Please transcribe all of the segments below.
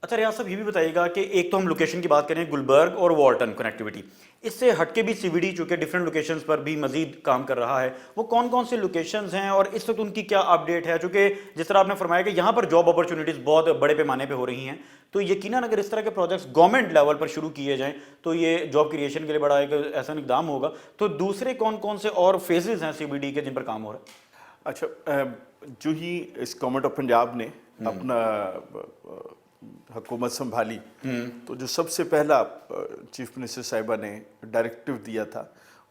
اچھا ریاض صاحب یہ بھی بتائیے گا کہ ایک تو ہم لوکیشن کی بات کریں گلبرگ اور والٹن کنیکٹیوٹی، اس سے ہٹ کے بھی سی وی ڈی چونکہ ڈفرینٹ لوکیشنز پر بھی مزید کام کر رہا ہے، وہ کون کون سے لوکیشنز ہیں اور اس وقت ان کی کیا اپڈیٹ ہے؟ چونکہ جس طرح آپ نے فرمایا کہ یہاں پر جاب اپرچونیٹیز بہت بڑے پیمانے پہ ہو رہی ہیں، تو یقیناً اگر اس طرح کے پروجیکٹس گورنمنٹ لیول پر شروع کیے جائیں تو یہ جاب کریشن کے لیے بڑا ایک ایسا اقدام ہوگا. تو دوسرے کون کون سے اور فیزز ہیں سی بی ڈی کے جن پر کام ہو رہا ہے؟ اچھا، جو ہی اس گورنمنٹ آف پنجاب نے اپنا حکومت سنبھالی تو جو سب سے پہلا چیف منسٹر صاحبہ نے ڈائریکٹیو دیا تھا،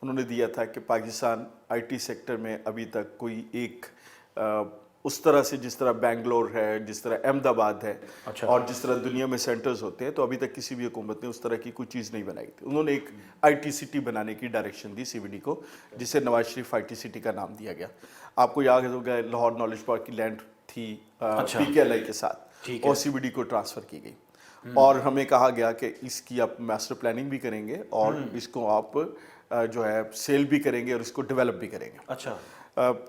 انہوں نے دیا تھا کہ پاکستان آئی ٹی سیکٹر میں ابھی تک کوئی ایک اس طرح سے جس طرح بینگلور ہے، جس طرح احمد آباد ہے اور جس طرح دنیا میں سینٹرز ہوتے ہیں، تو ابھی تک کسی بھی حکومت نے اس طرح کی کوئی چیز نہیں بنائی تھی. انہوں نے ایک آئی ٹی سٹی بنانے کی ڈائریکشن دی سی وی ڈی کو، جسے Nawaz Sharif I T city کا نام دیا گیا. آپ کو یاد ہوگا لاہور نالج پارک کی لینڈ تھی پی کے ایل آئی کے ساتھ، اور سی وی ڈی کو ٹرانسفر کی گئی اور ہمیں کہا گیا کہ اس کی آپ ماسٹر پلاننگ بھی کریں گے اور اس کو آپ جو ہے سیل بھی کریں گے اور اس کو ڈیولپ بھی کریں گے. اچھا،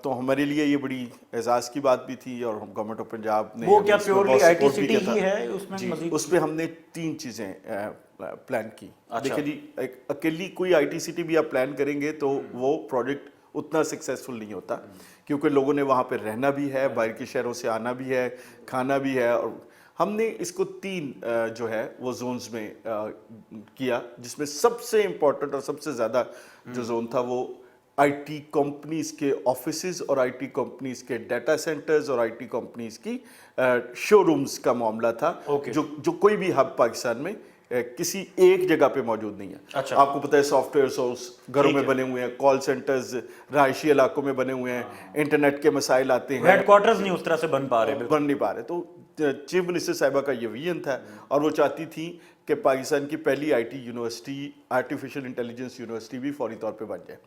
تو ہمارے لیے یہ بڑی اعزاز کی بات بھی تھی اور گورنمنٹ آف پنجاب نے وہ کیا اس میں پیورلی بہت آئی ٹی سپورٹ بھی سٹی کیا ہی تھا. ہے اس میں جی، مزید؟ اس پہ ہم نے 3 چیزیں پلان کی. دیکھیں جی، اکیلی کوئی آئی ٹی سٹی بھی آپ پلان کریں گے تو وہ پروجیکٹ اتنا سکسیسفل نہیں ہوتا، کیونکہ لوگوں نے وہاں پہ رہنا بھی ہے، باہر کے شہروں سے آنا بھی ہے، کھانا بھی ہے. اور ہم نے اس کو 3 جو ہے وہ زونز میں کیا، جس میں سب سے امپورٹنٹ اور سب سے زیادہ جو زون تھا وہ آئی ٹی کمپنیز کے آفیسز اور آئی ٹی کمپنیز کے ڈیٹا سینٹرز اور آئی ٹی کمپنیز کی شو رومز کا معاملہ تھا، جو کوئی بھی ہب پاکستان میں کسی ایک جگہ پہ موجود نہیں ہے. آپ کو پتہ ہے سافٹ ویئر ہاؤس گھروں میں بنے ہوئے ہیں، کال سینٹرز رہائشی علاقوں میں بنے ہوئے ہیں، انٹرنیٹ کے مسائل آتے ہیں، ہیڈ کوارٹرز نہیں اس طرح سے بن پا رہے. تو چیف منسٹر صاحبہ کا یہ ویژن تھا اور وہ چاہتی تھی کہ پاکستان کی پہلی I T university, artificial intelligence university بھی فوری طور پہ بن جائے.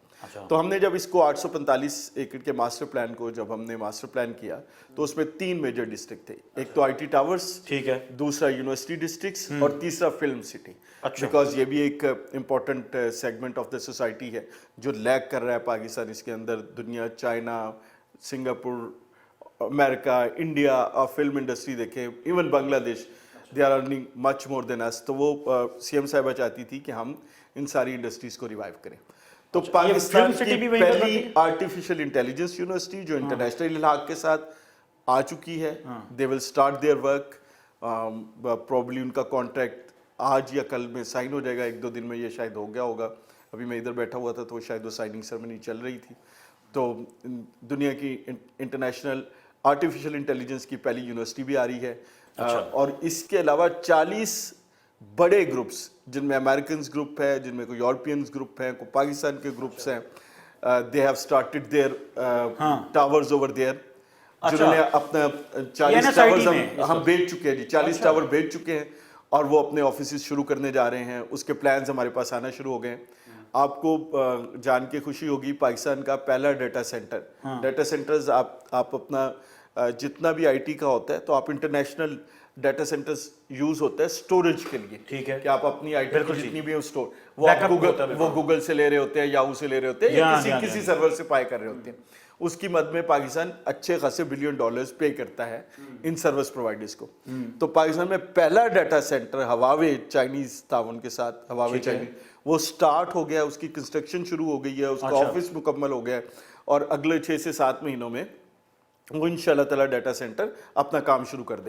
تو ہم نے جب اس کو 845 ایکڑ کے ماسٹر پلان کو جب ہم نے ماسٹر پلان کیا تو اس میں 3 میجر ڈسٹرکٹ تھے. ایک تو آئی ٹی ٹاورز، دوسرا یونیورسٹی ڈسٹرکٹس اور تیسرا فلم سٹی. بیکاز یہ بھی ایک important segment of the society ہے جو لیگ کر رہا ہے پاکستان اس کے اندر. دنیا، چائنا، سنگاپور، امریکہ، انڈیا اور فلم انڈسٹری دیکھیں، ایون بنگلہ دیش، دے آر ارننگ مچ مور دین اس. تو وہ سی ایم صاحبہ چاہتی تھی کہ ہم ان ساری انڈسٹریز کو ریوائیو کریں. تو پاکستان کی پہلی آرٹیفیشل انٹیلیجنس یونیورسٹی جو انٹرنیشنل الحاق کے ساتھ آ چکی ہے، they will start their work. Probably ان کا کانٹریکٹ آج یا کل میں سائن ہو جائے گا، 1-2 دن میں یہ شاید ہو گیا ہوگا. ابھی میں ادھر بیٹھا ہوا تھا تو شاید وہ سائننگ سرمنی چل رہی تھی. تو دنیا کی انٹرنیشنل آرٹیفیشل انٹیلیجنس کی پہلی یونیورسٹی بھی آ رہی ہے. اور اس کے علاوہ 40 بڑے گروپس، جن میں امریکنز گروپ ہے، جن میں کوئی یورپینز گروپ ہیں، کوئی پاکستان کے گروپس ہیں، they have started their towers over there, جنہوں نے اپنا 40 ٹاورز ہم بیچ چکے ہیں. جی 40 ٹاور بیچ چکے ہیں اور وہ اپنے آفیسز شروع کرنے جا رہے ہیں. اس کے پلانز ہمارے پاس آنا شروع ہو گئے ہیں. آپ کو جان کے خوشی ہوگی، پاکستان کا پہلا ڈیٹا سینٹرز آپ اپنا جتنا بھی آئی ٹی کا ہوتا ہے تو آپ انٹرنیشنل ڈیٹا سینٹرز یوز ہوتا ہے سٹوریج کے لیے، کہ آپ اپنی آئی ٹی کی جتنی بھی اسٹور، وہ گوگل سے لے رہے ہوتے ہیں، یاہو سے لے رہے ہوتے ہیں، یا کسی سرور سے پائے کر رہے ہوتے ہیں. اس کی مد میں پاکستان اچھے خاصے $1 بلین پے کرتا ہے ان سروس پرووائڈرز کو. تو پاکستان میں پہلا ڈیٹا سینٹر ہواوے چائنیز تعاون کے ساتھ، ہواوے چائنیز، وہ سٹارٹ ہو گیا، اس کی کنسٹرکشن شروع ہو گئی ہے، اس کا آفس مکمل ہو گیا ہے اور اگلے 6 سے 7 مہینوں میں وہ انشاءاللہ تعالیٰ ڈیٹا سینٹر اپنا کام شروع کر دے.